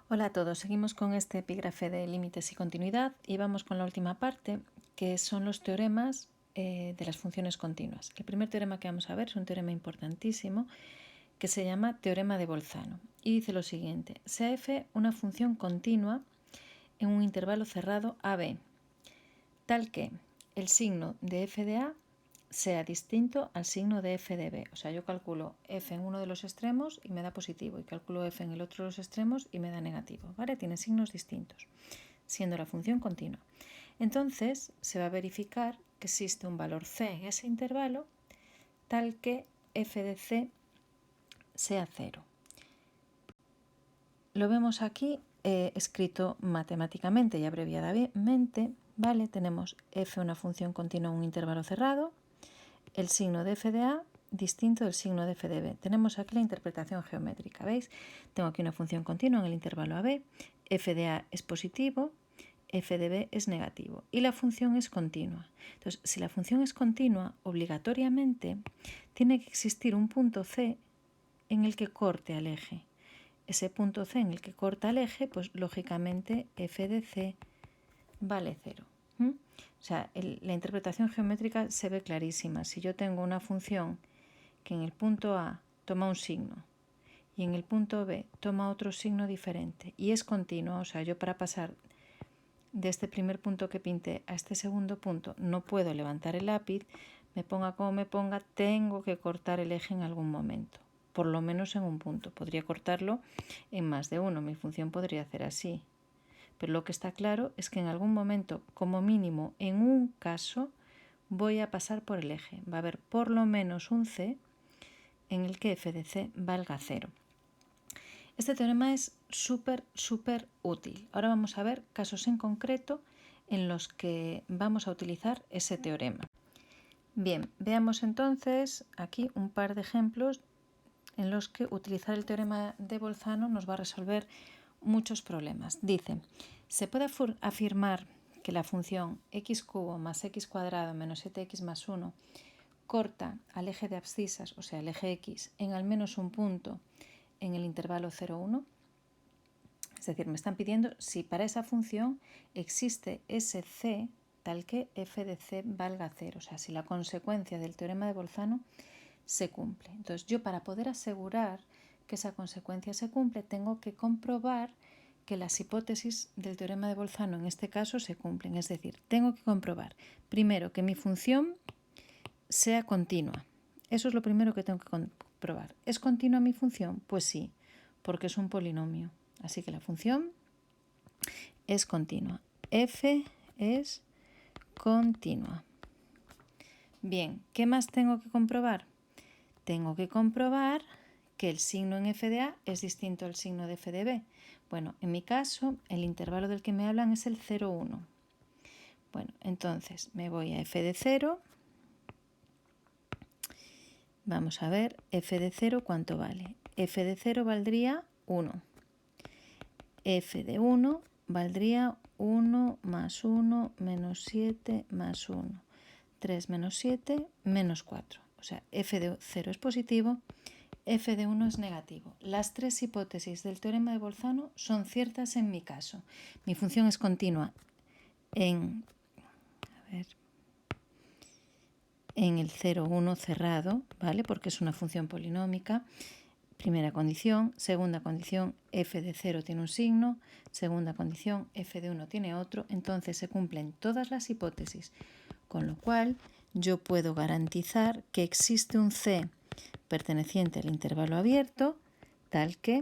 Hola a todos, seguimos con este epígrafe de límites y continuidad y vamos con la última parte, que son los teoremas de las funciones continuas. El primer teorema que vamos a ver es un teorema importantísimo que se llama teorema de Bolzano y dice lo siguiente: sea f una función continua en un intervalo cerrado AB, tal que el signo de f de A sea distinto al signo de f de B. O sea, yo calculo f en uno de los extremos y me da positivo, y calculo f en el otro de los extremos y me da negativo, ¿vale? Tiene signos distintos, siendo la función continua. Entonces, se va a verificar que existe un valor c en ese intervalo tal que f de c sea 0. Lo vemos aquí escrito matemáticamente y abreviadamente, ¿vale? Tenemos f una función continua en un intervalo cerrado, el signo de f de A distinto del signo de f de B. Tenemos aquí la interpretación geométrica, ¿veis? Tengo aquí una función continua en el intervalo AB, f de A es positivo, f de B es negativo y la función es continua. Entonces, si la función es continua, obligatoriamente tiene que existir un punto C en el que corte al eje. Ese punto C en el que corta el eje, pues lógicamente f de C vale 0. O sea, la interpretación geométrica se ve clarísima. Si yo tengo una función que en el punto A toma un signo y en el punto B toma otro signo diferente y es continua, o sea, yo para pasar de este primer punto que pinté a este segundo punto no puedo levantar el lápiz, me ponga como me ponga, tengo que cortar el eje en algún momento, por lo menos en un punto. Podría cortarlo en más de uno, mi función podría hacer así. Pero lo que está claro es que en algún momento, como mínimo en un caso, voy a pasar por el eje. Va a haber por lo menos un C en el que f de c valga 0. Este teorema es súper útil. Ahora vamos a ver casos en concreto en los que vamos a utilizar ese teorema. Bien, veamos entonces aquí un par de ejemplos en los que utilizar el teorema de Bolzano nos va a resolver muchos problemas. Dice, se puede afirmar que la función x cubo más x cuadrado menos 7x más 1 corta al eje de abscisas, o sea, el eje x, en al menos un punto en el intervalo 0, 1. Es decir, me están pidiendo si para esa función existe ese c tal que f de c valga 0, o sea, si la consecuencia del teorema de Bolzano se cumple. Entonces, yo para poder asegurar que esa consecuencia se cumple, tengo que comprobar que las hipótesis del teorema de Bolzano en este caso se cumplen. Es decir, tengo que comprobar primero que mi función sea continua. Eso es lo primero que tengo que comprobar. ¿Es continua mi función? Pues sí, porque es un polinomio. Así que la función es continua. F es continua. Bien, ¿qué más tengo que comprobar? Tengo que comprobar que el signo en f de A es distinto al signo de f de B. Bueno, en mi caso, el intervalo del que me hablan es el 0, 1. Bueno, entonces me voy a f de 0. Vamos a ver, f de 0, ¿cuánto vale? F de 0 valdría 1. F de 1 valdría 1 más 1 menos 7 más 1. 3 menos 7 menos 4. O sea, f de 0 es positivo, f de 1 es negativo. Las tres hipótesis del teorema de Bolzano son ciertas en mi caso. Mi función es continua en el 0, 1 cerrado, ¿vale? Porque es una función polinómica. Primera condición. Segunda condición, f de 0 tiene un signo. Segunda condición, f de 1 tiene otro. Entonces se cumplen todas las hipótesis, con lo cual yo puedo garantizar que existe un c perteneciente al intervalo abierto tal que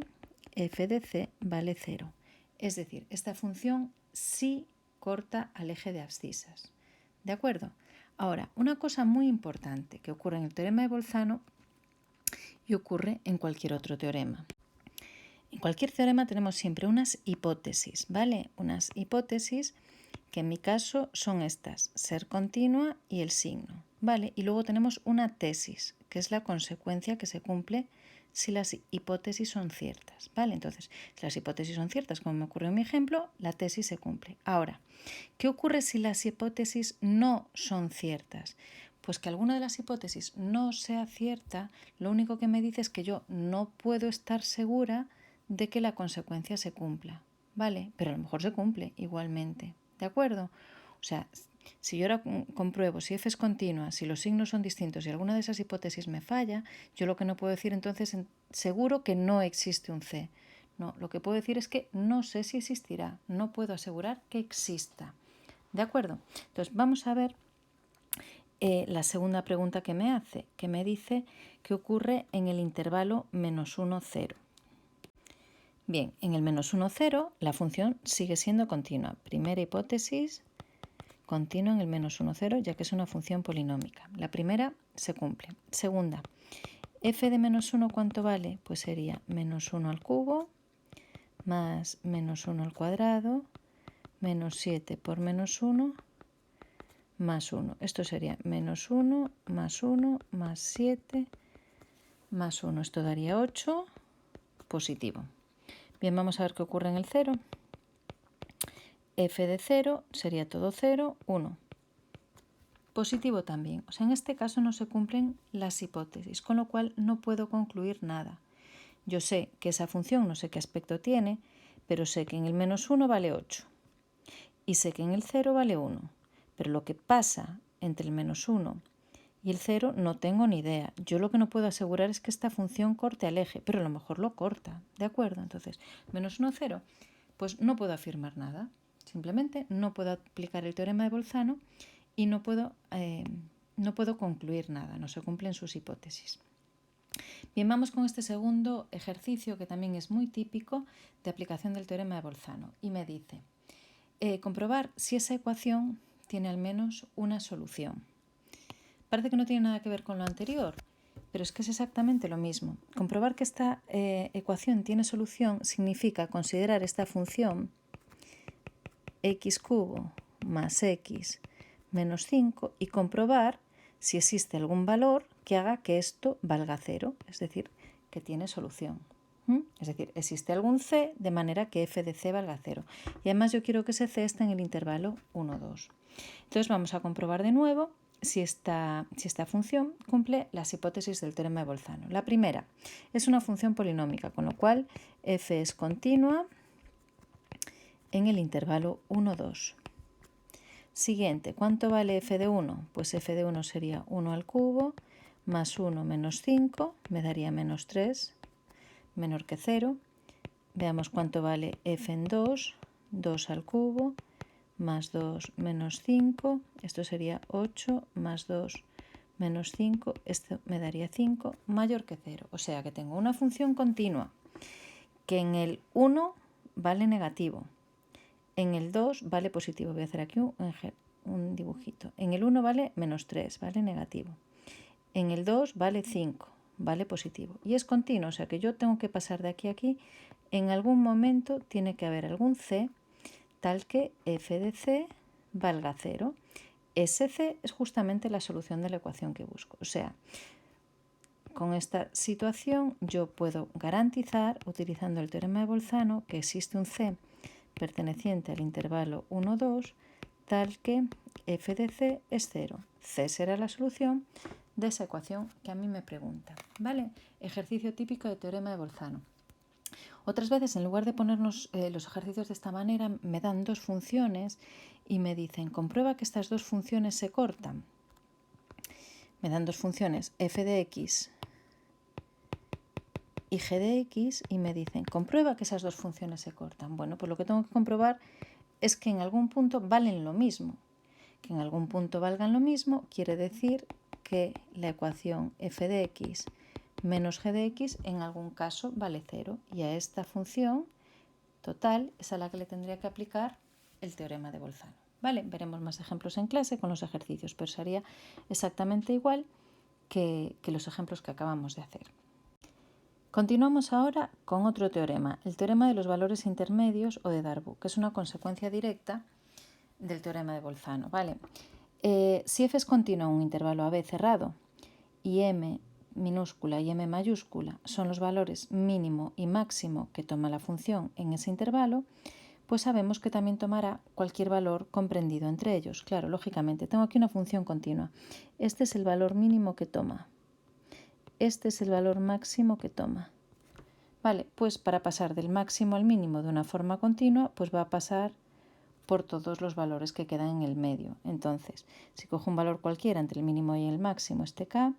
f de c vale 0. Es decir, esta función sí corta al eje de abscisas. ¿De acuerdo? Ahora, una cosa muy importante que ocurre en el teorema de Bolzano y ocurre en cualquier otro teorema. En cualquier teorema tenemos siempre unas hipótesis, ¿vale? Unas hipótesis que en mi caso son estas, ser continua y el signo, ¿vale? Y luego tenemos una tesis, que es la consecuencia que se cumple si las hipótesis son ciertas, ¿vale? Entonces, si las hipótesis son ciertas, como me ocurrió en mi ejemplo, la tesis se cumple. Ahora, ¿qué ocurre si las hipótesis no son ciertas? Pues que alguna de las hipótesis no sea cierta, lo único que me dice es que yo no puedo estar segura de que la consecuencia se cumpla, ¿vale? Pero a lo mejor se cumple igualmente, ¿de acuerdo? O sea, si yo ahora compruebo si f es continua, si los signos son distintos y alguna de esas hipótesis me falla, yo lo que no puedo decir entonces seguro que no existe un c. No, lo que puedo decir es que no sé si existirá, no puedo asegurar que exista. ¿De acuerdo? Entonces vamos a ver la segunda pregunta que me hace, que me dice qué ocurre en el intervalo -1, 0. Bien, en el -1, 0 la función sigue siendo continua. Primera hipótesis, continua en el -1, 0, ya que es una función polinómica. La primera se cumple. Segunda, f de -1, ¿cuánto vale? Pues sería -1 al cubo más -1 al cuadrado menos 7 por -1 más 1. Esto sería -1 más 1 más 7 más 1. Esto daría 8, positivo. Bien, vamos a ver qué ocurre en el 0. f de 0 sería todo 0, 1. Positivo también. O sea, en este caso no se cumplen las hipótesis, con lo cual no puedo concluir nada. Yo sé que esa función no sé qué aspecto tiene, pero sé que en el -1 vale 8 y sé que en el 0 vale 1. Pero lo que pasa entre el -1 y el 0 no tengo ni idea. Yo lo que no puedo asegurar es que esta función corte al eje, pero a lo mejor lo corta, ¿de acuerdo? Entonces, -1, 0, pues no puedo afirmar nada. Simplemente no puedo aplicar el teorema de Bolzano y no puedo concluir nada, no se cumplen sus hipótesis. Bien, vamos con este segundo ejercicio que también es muy típico de aplicación del teorema de Bolzano y me dice comprobar si esa ecuación tiene al menos una solución. Parece que no tiene nada que ver con lo anterior, pero es que es exactamente lo mismo. Comprobar que esta ecuación tiene solución significa considerar esta función x cubo más x menos 5 y comprobar si existe algún valor que haga que esto valga 0, es decir, que tiene solución. Es decir, existe algún c de manera que f de c valga 0. Y además yo quiero que ese c esté en el intervalo 1, 2. Entonces vamos a comprobar de nuevo si esta función cumple las hipótesis del teorema de Bolzano. La primera es una función polinómica, con lo cual f es continua en el intervalo 1, 2. Siguiente, ¿cuánto vale f de 1? Pues f de 1 sería 1 al cubo más 1 menos 5, me daría menos 3, menor que 0. Veamos cuánto vale f en 2, 2 al cubo más 2 menos 5, esto sería 8 más 2 menos 5, esto me daría 5, mayor que 0. O sea que tengo una función continua que en el 1 vale negativo, en el 2 vale positivo. Voy a hacer aquí un dibujito. En el 1 vale menos 3, vale negativo. En el 2 vale 5, vale positivo. Y es continuo, o sea que yo tengo que pasar de aquí a aquí. En algún momento tiene que haber algún c tal que f de c valga 0. Ese c es justamente la solución de la ecuación que busco. O sea, con esta situación yo puedo garantizar, utilizando el teorema de Bolzano, que existe un c perteneciente al intervalo 1, 2, tal que f de c es 0. C será la solución de esa ecuación que a mí me pregunta. ¿Vale? Ejercicio típico de teorema de Bolzano. Otras veces, en lugar de ponernos los ejercicios de esta manera, me dan dos funciones y me dicen, comprueba que estas dos funciones se cortan. Me dan dos funciones, f de x y g de x, y me dicen, comprueba que esas dos funciones se cortan. Bueno, pues lo que tengo que comprobar es que en algún punto valen lo mismo. Que en algún punto valgan lo mismo quiere decir que la ecuación f de x menos g de x en algún caso vale 0. Y a esta función total es a la que le tendría que aplicar el teorema de Bolzano. ¿Vale? Veremos más ejemplos en clase con los ejercicios, pero sería exactamente igual que los ejemplos que acabamos de hacer. Continuamos ahora con otro teorema, el teorema de los valores intermedios o de Darboux, que es una consecuencia directa del teorema de Bolzano. ¿Vale? Si f es continuo en un intervalo AB cerrado y m minúscula y m mayúscula son los valores mínimo y máximo que toma la función en ese intervalo, pues sabemos que también tomará cualquier valor comprendido entre ellos. Claro, lógicamente, tengo aquí una función continua. Este es el valor mínimo que toma. Este es el valor máximo que toma. Vale, pues para pasar del máximo al mínimo de una forma continua, pues va a pasar por todos los valores que quedan en el medio. Entonces, si cojo un valor cualquiera entre el mínimo y el máximo, este K,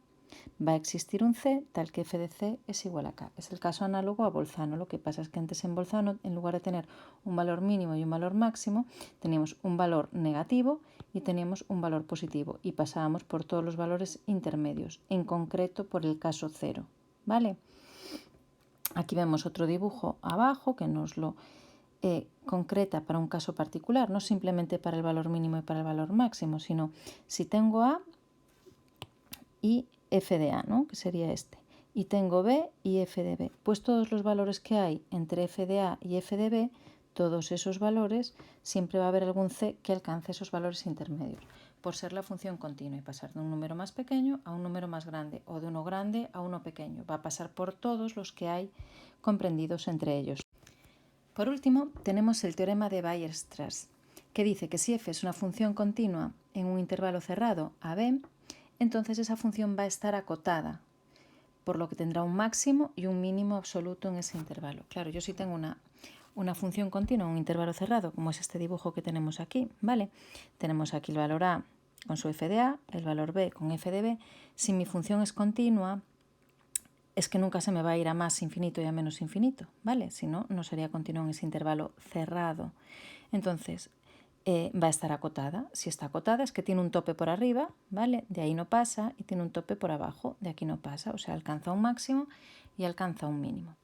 va a existir un C tal que f de C es igual a K. Es el caso análogo a Bolzano. Lo que pasa es que antes en Bolzano, en lugar de tener un valor mínimo y un valor máximo, teníamos un valor negativo y teníamos un valor positivo y pasábamos por todos los valores intermedios, en concreto por el caso 0. ¿Vale? Aquí vemos otro dibujo abajo que nos lo concreta para un caso particular, no simplemente para el valor mínimo y para el valor máximo, sino si tengo A y f de A, ¿no? Que sería este, y tengo B y f de B, pues todos los valores que hay entre f de A y f de B, todos esos valores, siempre va a haber algún C que alcance esos valores intermedios, por ser la función continua y pasar de un número más pequeño a un número más grande o de uno grande a uno pequeño. Va a pasar por todos los que hay comprendidos entre ellos. Por último, tenemos el teorema de Weierstrass, que dice que si f es una función continua en un intervalo cerrado a b, entonces esa función va a estar acotada, por lo que tendrá un máximo y un mínimo absoluto en ese intervalo. Claro, yo si tengo una función continua en un intervalo cerrado, como es este dibujo que tenemos aquí, ¿vale? Tenemos aquí el valor a con su f de a, el valor b con f de b. Si mi función es continua, es que nunca se me va a ir a más infinito y a menos infinito, ¿vale? Si no, no sería continua en ese intervalo cerrado. Entonces, va a estar acotada. Si está acotada es que tiene un tope por arriba, ¿vale? De ahí no pasa, y tiene un tope por abajo, de aquí no pasa, o sea, alcanza un máximo y alcanza un mínimo.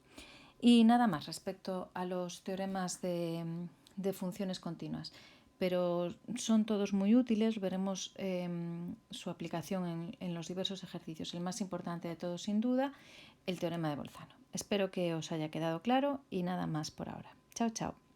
Y nada más respecto a los teoremas de funciones continuas, pero son todos muy útiles, veremos su aplicación en los diversos ejercicios. El más importante de todos, sin duda, el teorema de Bolzano. Espero que os haya quedado claro y nada más por ahora. Chao, chao.